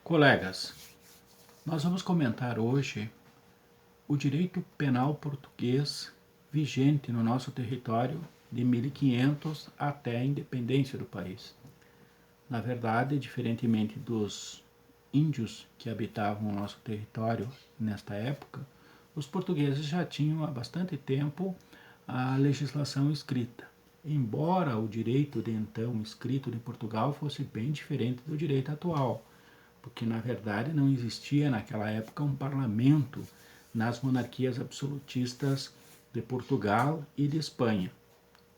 Colegas, nós vamos comentar hoje o direito penal português vigente no nosso território de 1500 até a independência do país. Na verdade, diferentemente dos índios que habitavam o nosso território nesta época, os portugueses já tinham há bastante tempo a legislação escrita. Embora o direito de então escrito de Portugal fosse bem diferente do direito atual, porque na verdade não existia naquela época um parlamento nas monarquias absolutistas de Portugal e de Espanha.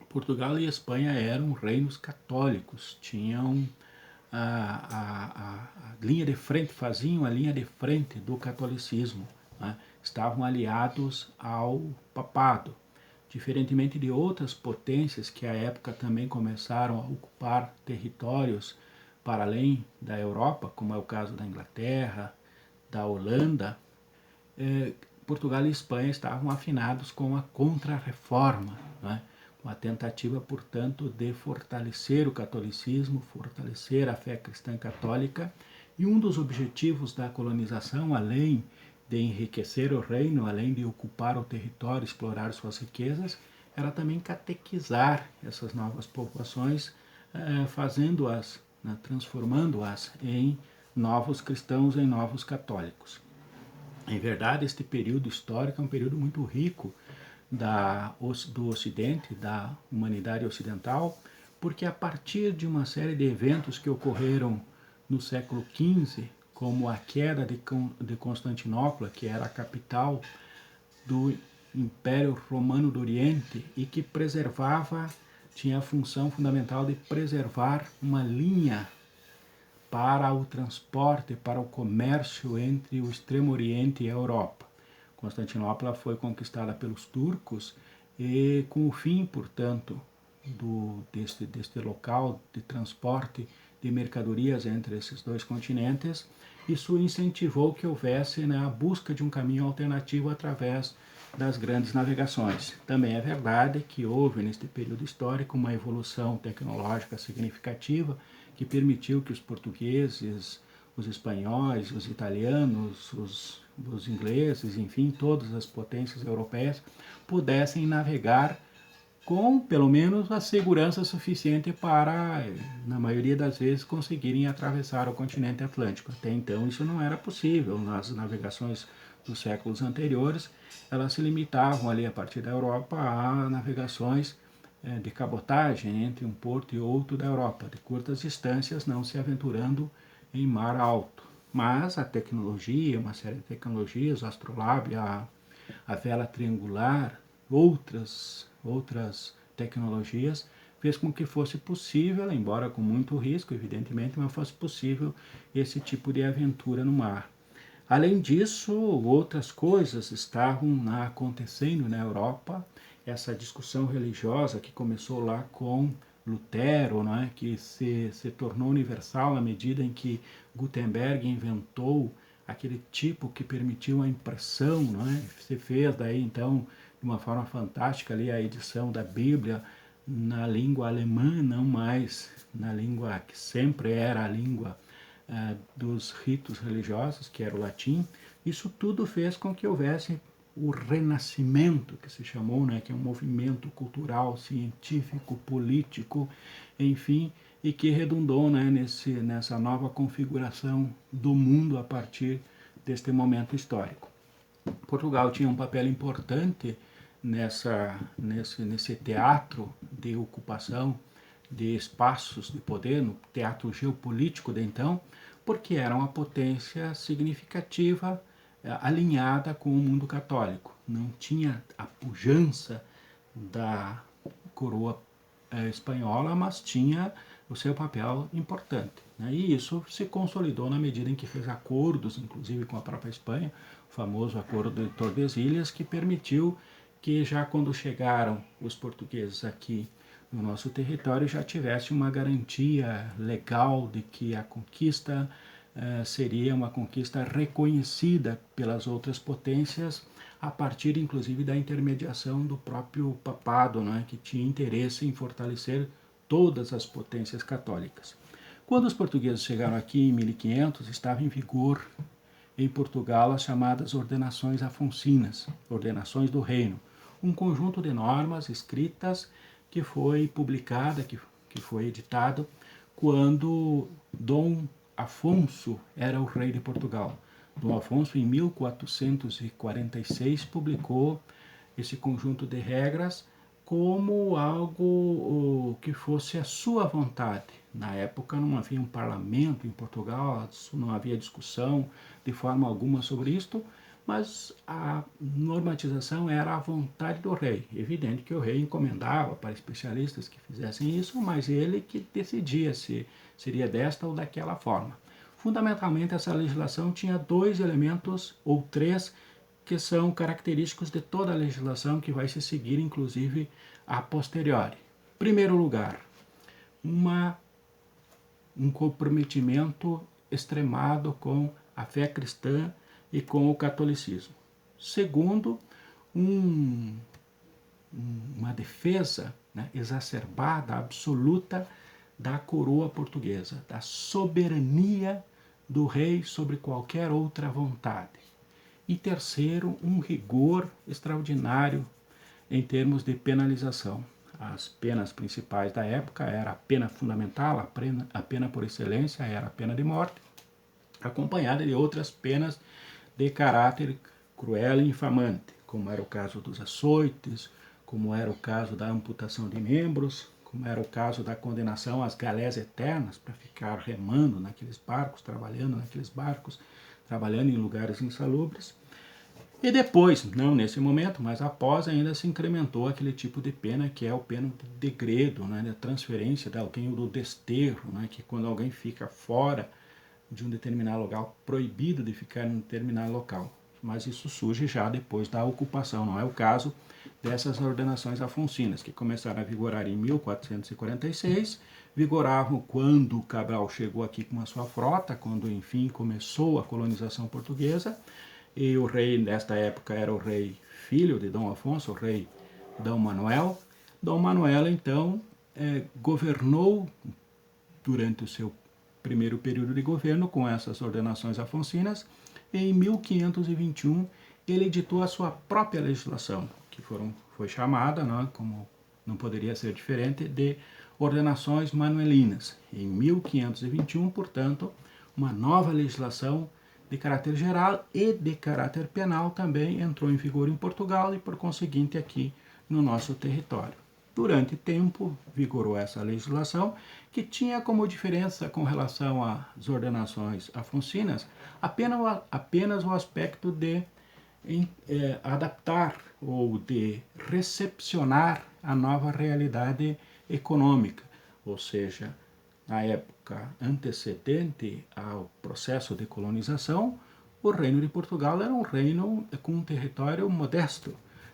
Portugal e Espanha eram reinos católicos, tinham a linha de frente, faziam a linha de frente do catolicismo, né? Estavam aliados ao papado, diferentemente de outras potências que à época também começaram a ocupar territórios para além da Europa, como é o caso da Inglaterra, da Holanda. Portugal e Espanha estavam afinados com a Contra-Reforma, né? Com a tentativa, portanto, de fortalecer o catolicismo, fortalecer a fé cristã católica, e um dos objetivos da colonização, além de enriquecer o reino, além de ocupar o território, explorar suas riquezas, era também catequizar essas novas populações, fazendo-as, né, transformando-as em novos cristãos, em novos católicos. Em verdade, este período histórico é um período muito rico do Ocidente, da humanidade ocidental, porque a partir de uma série de eventos que ocorreram no século XV, como a queda de Constantinopla, que era a capital do Império Romano do Oriente e que tinha a função fundamental de preservar uma linha para o transporte, para o comércio entre o Extremo Oriente e a Europa. Constantinopla foi conquistada pelos turcos e com o fim, portanto, deste local de transporte de mercadorias entre esses dois continentes, isso incentivou que houvesse, né, a busca de um caminho alternativo através das grandes navegações. Também é verdade que houve neste período histórico uma evolução tecnológica significativa que permitiu que os portugueses, os espanhóis, os italianos, os ingleses, enfim, todas as potências europeias pudessem navegar com pelo menos a segurança suficiente para, na maioria das vezes, conseguirem atravessar o continente Atlântico. Até então isso não era possível. Nas navegações dos séculos anteriores, elas se limitavam ali a partir da Europa a navegações de cabotagem entre um porto e outro da Europa, de curtas distâncias, não se aventurando em mar alto. Mas a tecnologia, uma série de tecnologias, o astrolábio, a vela triangular, outras tecnologias, fez com que fosse possível, embora com muito risco, evidentemente, mas fosse possível esse tipo de aventura no mar. Além disso, outras coisas estavam acontecendo na Europa, essa discussão religiosa que começou lá com Lutero, não é? Que se tornou universal na medida em que Gutenberg inventou aquele tipo que permitiu a impressão, não é? Se fez daí então de uma forma fantástica ali a edição da Bíblia na língua alemã, não mais na língua que sempre era a língua dos ritos religiosos, que era o latim. Isso tudo fez com que houvesse o Renascimento, que se chamou, né, que é um movimento cultural, científico, político, enfim, e que redundou, né, nessa nova configuração do mundo a partir deste momento histórico. Portugal tinha um papel importante nesse teatro de ocupação de espaços de poder, no teatro geopolítico de então, porque era uma potência significativa alinhada com o mundo católico. Não tinha a pujança da coroa espanhola, mas tinha o seu papel importante. Né? E isso se consolidou na medida em que fez acordos, inclusive com a própria Espanha, o famoso Acordo de Tordesilhas, que permitiu que já quando chegaram os portugueses aqui no nosso território já tivesse uma garantia legal de que a conquista seria uma conquista reconhecida pelas outras potências a partir inclusive da intermediação do próprio papado, né, que tinha interesse em fortalecer todas as potências católicas. Quando os portugueses chegaram aqui em 1500, estava em vigor em Portugal as chamadas ordenações afonsinas, ordenações do reino, um conjunto de normas escritas que foi publicada, que foi editado quando Dom Afonso era o rei de Portugal. Dom Afonso, em 1446, publicou esse conjunto de regras como algo que fosse a sua vontade. Na época não havia um parlamento em Portugal, não havia discussão de forma alguma sobre isto, mas a normatização era a vontade do rei. Evidente que o rei encomendava para especialistas que fizessem isso, mas ele que decidia se seria desta ou daquela forma. Fundamentalmente, essa legislação tinha dois elementos, ou três, que são característicos de toda a legislação que vai se seguir, inclusive, a posteriori. Em primeiro lugar, um comprometimento extremado com a fé cristã e com o catolicismo. Segundo, uma defesa, né, exacerbada, absoluta da coroa portuguesa, da soberania do rei sobre qualquer outra vontade. E terceiro, um rigor extraordinário em termos de penalização. As penas principais da época era a pena fundamental, a pena por excelência era a pena de morte, acompanhada de outras penas de caráter cruel e infamante, como era o caso dos açoites, como era o caso da amputação de membros, como era o caso da condenação às galés eternas, para ficar remando naqueles barcos, trabalhando em lugares insalubres. E depois, não nesse momento, mas após, ainda se incrementou aquele tipo de pena que é o pena de degredo, né, da transferência de alguém, ou do desterro, né, que quando alguém fica fora de um determinado local, proibido de ficar em um determinado local. Mas isso surge já depois da ocupação, não é o caso dessas ordenações afonsinas, que começaram a vigorar em 1446, vigoravam quando Cabral chegou aqui com a sua frota, quando enfim começou a colonização portuguesa, e o rei nesta época era o rei filho de Dom Afonso, o rei Dom Manuel. Dom Manuel, então, governou durante o seu primeiro período de governo com essas ordenações afonsinas, e em 1521 ele editou a sua própria legislação, que foi chamada, né, como não poderia ser diferente, de ordenações manuelinas. Em 1521, portanto, uma nova legislação de caráter geral e de caráter penal também entrou em vigor em Portugal e, por conseguinte, aqui no nosso território. Durante tempo, vigorou essa legislação, que tinha como diferença com relação às ordenações afonsinas apenas o aspecto de adaptar ou de recepcionar a nova realidade econômica, ou seja, na época antecedente ao processo de colonização, o Reino de Portugal era um reino com um território modesto.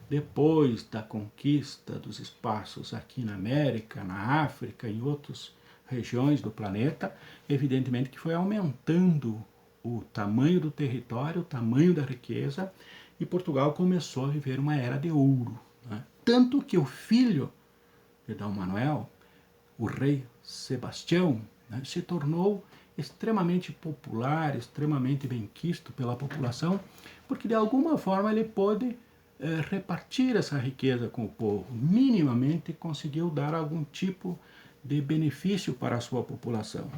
Depois da conquista dos espaços aqui na América, na África e em outras regiões do planeta, evidentemente que foi aumentando o tamanho do território, o tamanho da riqueza, e Portugal começou a viver uma era de ouro, né? Tanto que o filho de Dom Manuel, o rei Sebastião, né, se tornou extremamente popular, extremamente benquisto pela população, porque de alguma forma ele pôde repartir essa riqueza com o povo, minimamente conseguiu dar algum tipo de benefício para a sua população.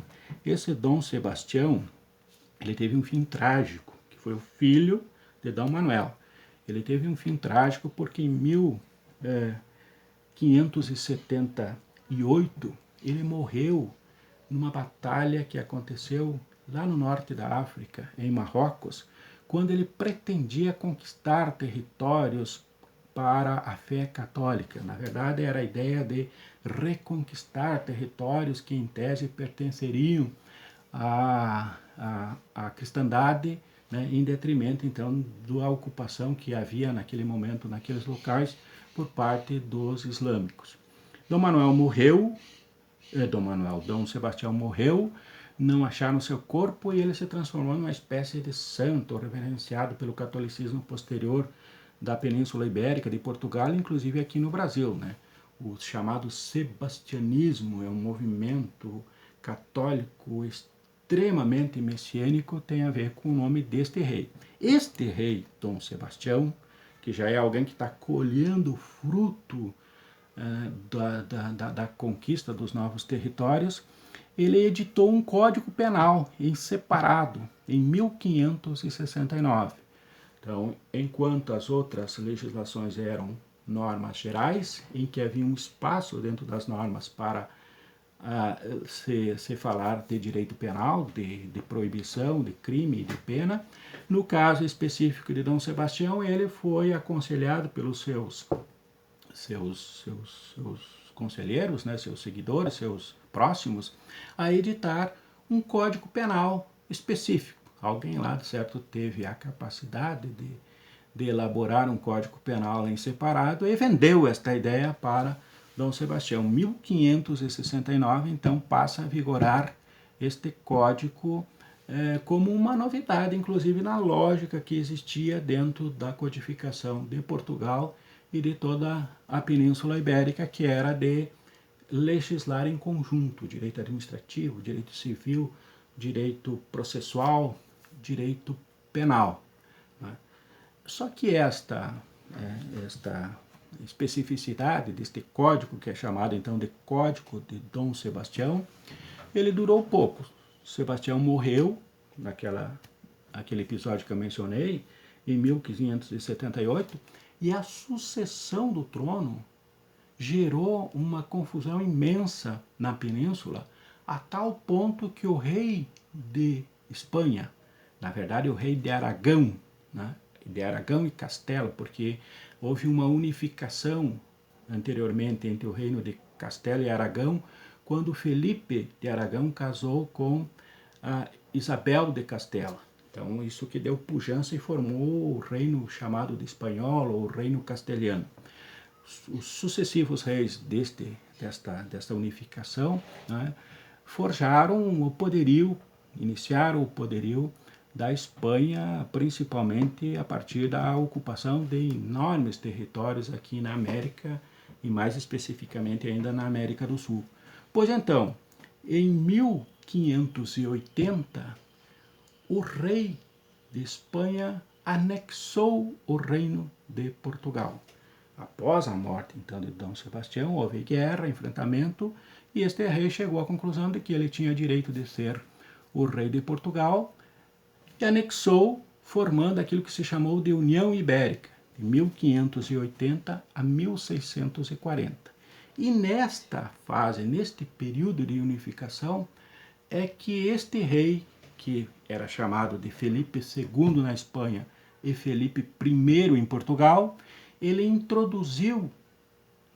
Esse Dom Sebastião, ele teve um fim trágico, que foi o filho de Dom Manuel. Ele teve um fim trágico porque em 1578 ele morreu numa batalha que aconteceu lá no norte da África, em Marrocos, quando ele pretendia conquistar territórios para a fé católica. Na verdade, era a ideia de reconquistar territórios que, em tese, pertenceriam à cristandade, né, em detrimento, então, da ocupação que havia naquele momento, naqueles locais, por parte dos islâmicos. Dom Sebastião morreu, não acharam seu corpo e ele se transformou numa espécie de santo, reverenciado pelo catolicismo posterior da Península Ibérica, de Portugal, inclusive aqui no Brasil, né? O chamado sebastianismo é um movimento católico extremamente messiânico tem a ver com o nome deste rei. Este rei, Dom Sebastião, que já é alguém que está colhendo o fruto da conquista dos novos territórios, ele editou um código penal em separado em 1569. Então, enquanto as outras legislações eram normas gerais, em que havia um espaço dentro das normas para se falar de direito penal, de proibição, de crime e de pena, no caso específico de Dom Sebastião, ele foi aconselhado pelos seus conselheiros, né, seus seguidores, seus próximos, a editar um código penal específico. Alguém lá, de certo, teve a capacidade de elaborar um código penal em separado e vendeu esta ideia para Dom Sebastião. 1569, então, passa a vigorar este código como uma novidade, inclusive na lógica que existia dentro da codificação de Portugal e de toda a Península Ibérica, que era de legislar em conjunto, direito administrativo, direito civil, direito processual, direito penal. Né? Só que esta especificidade deste código, que é chamado então de Código de Dom Sebastião, ele durou pouco. Sebastião morreu naquele episódio que eu mencionei, em 1578, e a sucessão do trono gerou uma confusão imensa na península, a tal ponto que o rei de Espanha, na verdade o rei de Aragão, né, de Aragão e Castela, porque houve uma unificação anteriormente entre o reino de Castela e Aragão, quando Felipe de Aragão casou com a Isabel de Castela. Então, isso que deu pujança e formou o reino chamado de espanhol, ou reino castelhano. Os sucessivos reis desta unificação, né, forjaram o poderio, iniciaram o poderio da Espanha, principalmente a partir da ocupação de enormes territórios aqui na América, e mais especificamente ainda na América do Sul. Pois então, em 1580, o rei de Espanha anexou o reino de Portugal. Após a morte, então, de Dom Sebastião, houve guerra, enfrentamento, e este rei chegou à conclusão de que ele tinha direito de ser o rei de Portugal e anexou, formando aquilo que se chamou de União Ibérica, de 1580 a 1640. E nesta fase, neste período de unificação, é que este rei, que era chamado de Felipe II na Espanha e Felipe I em Portugal, ele introduziu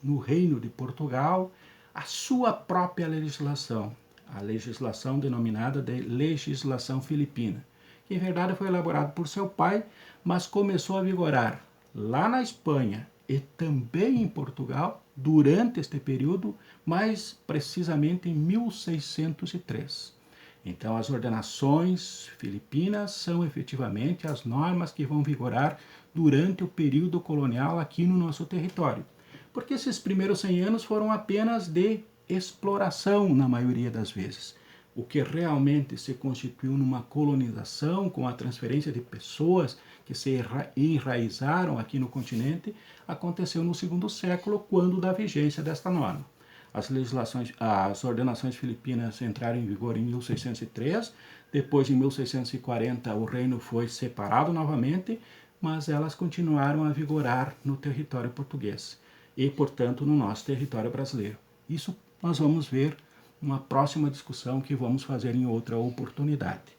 no reino de Portugal a sua própria legislação, a legislação denominada de legislação filipina, que em verdade foi elaborada por seu pai, mas começou a vigorar lá na Espanha e também em Portugal durante este período, mais precisamente em 1603. Então, as ordenações filipinas são efetivamente as normas que vão vigorar durante o período colonial aqui no nosso território. Porque esses primeiros 100 anos foram apenas de exploração, na maioria das vezes. O que realmente se constituiu numa colonização, com a transferência de pessoas que se enraizaram aqui no continente, aconteceu no segundo século, quando da vigência desta norma. As ordenações filipinas entraram em vigor em 1603, depois em 1640 o reino foi separado novamente, mas elas continuaram a vigorar no território português e, portanto, no nosso território brasileiro. Isso nós vamos ver numa próxima discussão que vamos fazer em outra oportunidade.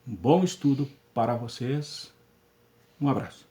Um bom estudo para vocês. Um abraço.